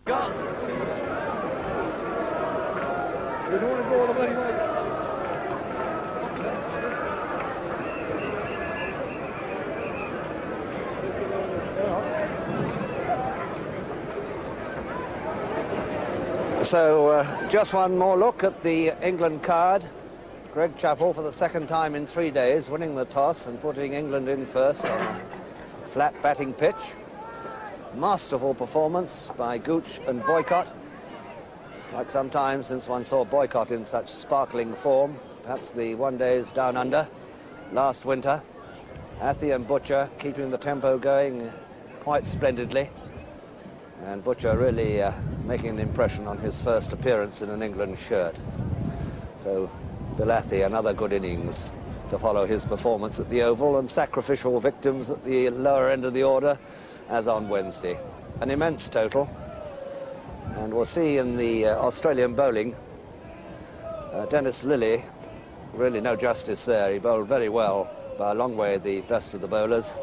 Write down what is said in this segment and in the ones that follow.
Go! You don't want to go all the bloody way. So, just one more look at the England card. Greg Chappell, for the second time in 3 days, winning the toss and putting England in first on a flat batting pitch. Masterful performance by Gooch and Boycott. Quite some time since one saw Boycott in such sparkling form. Perhaps the one days down under last winter. Athey and Butcher keeping the tempo going quite splendidly. And Butcher really making an impression on his first appearance in an England shirt. So Bill Athey, another good innings to follow his performance at the Oval, and sacrificial victims at the lower end of the order as on Wednesday. An immense total. And we'll see in the Australian bowling, Dennis Lilly, really no justice there. He bowled very well, by a long way the best of the bowlers.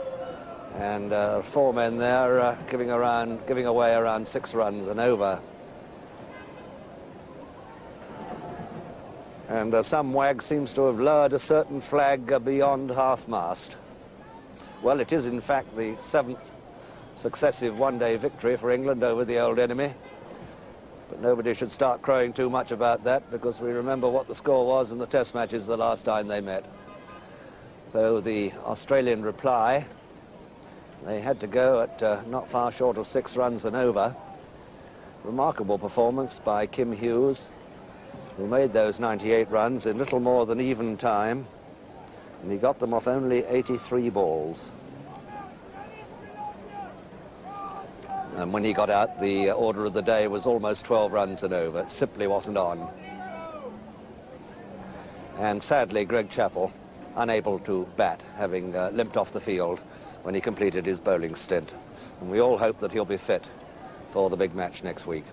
And 4 men there giving away around 6 runs and over. And some wag seems to have lowered a certain flag beyond half-mast. Well, it is in fact the 7th successive one-day victory for England over the old enemy. But nobody should start crowing too much about that, because we remember what the score was in the test matches the last time they met. So the Australian reply, they had to go at not far short of 6 runs and over. Remarkable performance by Kim Hughes, who made those 98 runs in little more than even time, and he got them off only 83 balls. And when he got out, the order of the day was almost 12 runs and over. It simply wasn't on. And sadly, Greg Chappell, unable to bat, having limped off the field when he completed his bowling stint. And we all hope that he'll be fit for the big match next week.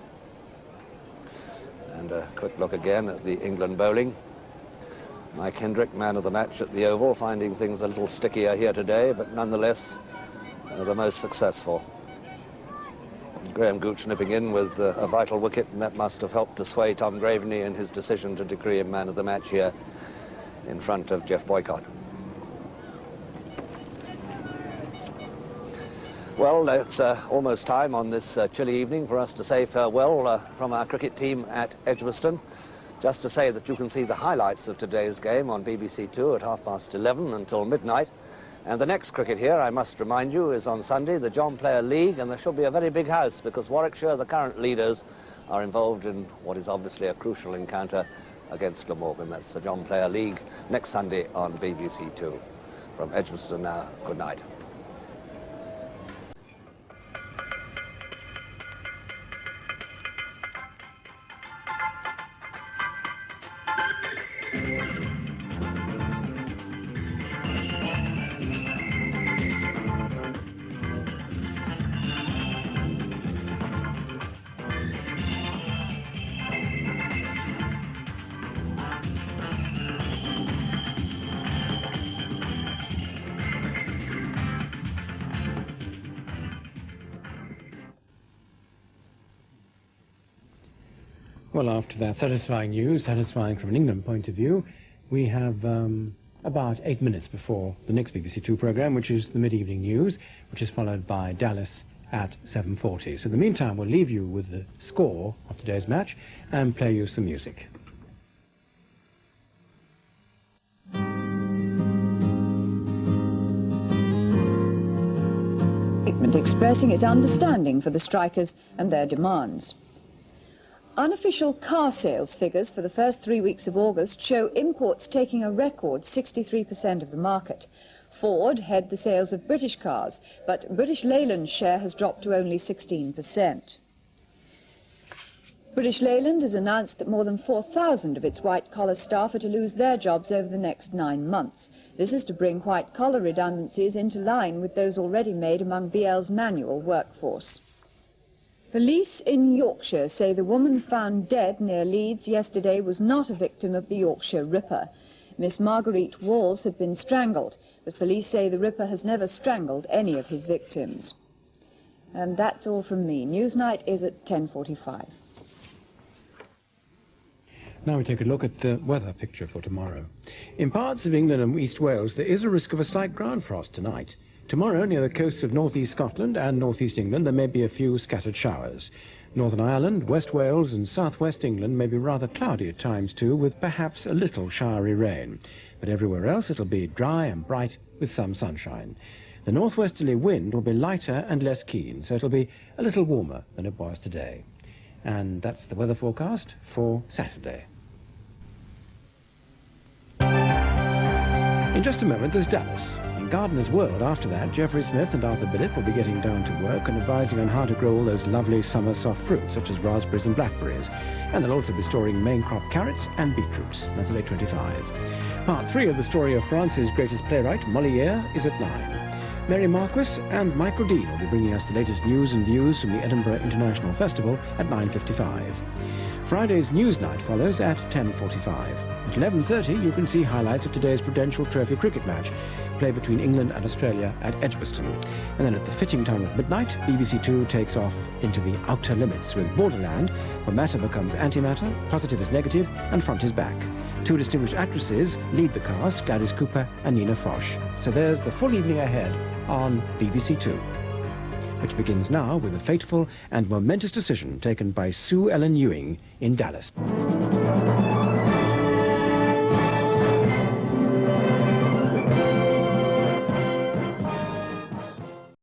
And a quick look again at the England bowling. Mike Hendrick, man of the match at the Oval, finding things a little stickier here today, but nonetheless the most successful. Graham Gooch nipping in with a vital wicket, and that must have helped to sway Tom Graveney in his decision to decree him man of the match here in front of Jeff Boycott. Well, it's almost time on this chilly evening for us to say farewell from our cricket team at Edgbaston. Just to say that you can see the highlights of today's game on BBC2 at 11:30 until midnight. And the next cricket here, I must remind you, is on Sunday, the John Player League, and there should be a very big house because Warwickshire, the current leaders, are involved in what is obviously a crucial encounter against Glamorgan. That's the John Player League next Sunday on BBC2. From Edgbaston now, good night. Well, after that satisfying news, satisfying from an England point of view, we have about 8 minutes before the next BBC2 programme, which is the mid-evening news, which is followed by Dallas at 7:40. So in the meantime, we'll leave you with the score of today's match and play you some music. Expressing its understanding for the strikers and their demands. Unofficial car sales figures for the first 3 weeks of August show imports taking a record 63% of the market. Ford head the sales of British cars, but British Leyland's share has dropped to only 16%. British Leyland has announced that more than 4,000 of its white-collar staff are to lose their jobs over the next 9 months. This is to bring white-collar redundancies into line with those already made among BL's manual workforce. Police in Yorkshire say the woman found dead near Leeds yesterday was not a victim of the Yorkshire Ripper. Miss Marguerite Walls had been strangled, but police say the Ripper has never strangled any of his victims. And that's all from me. Newsnight is at 10:45. Now we take a look at the weather picture for tomorrow. In parts of England and East Wales, there is a risk of a slight ground frost tonight. Tomorrow, near the coasts of northeast Scotland and northeast England, there may be a few scattered showers. Northern Ireland, West Wales and southwest England may be rather cloudy at times too, with perhaps a little showery rain. But everywhere else it'll be dry and bright with some sunshine. The northwesterly wind will be lighter and less keen, so it'll be a little warmer than it was today. And that's the weather forecast for Saturday. In just a moment, there's Dallas. In Gardener's World, after that, Geoffrey Smith and Arthur Billett will be getting down to work and advising on how to grow all those lovely summer soft fruits, such as raspberries and blackberries. And they'll also be storing main crop carrots and beetroots. That's at 8:25. Part 3 of the story of France's greatest playwright, Molière, is at 9. Mary Marquis and Michael Dean will be bringing us the latest news and views from the Edinburgh International Festival at 9:55. Friday's Newsnight follows at 10:45. At 11:30 you can see highlights of today's Prudential Trophy cricket match, played between England and Australia at Edgbaston. And then at the fitting time of midnight, BBC2 takes off into the outer limits with Borderland, where matter becomes antimatter, positive is negative, and front is back. Two distinguished actresses lead the cast, Gladys Cooper and Nina Foch. So there's the full evening ahead on BBC2, which begins now with a fateful and momentous decision taken by Sue Ellen Ewing in Dallas.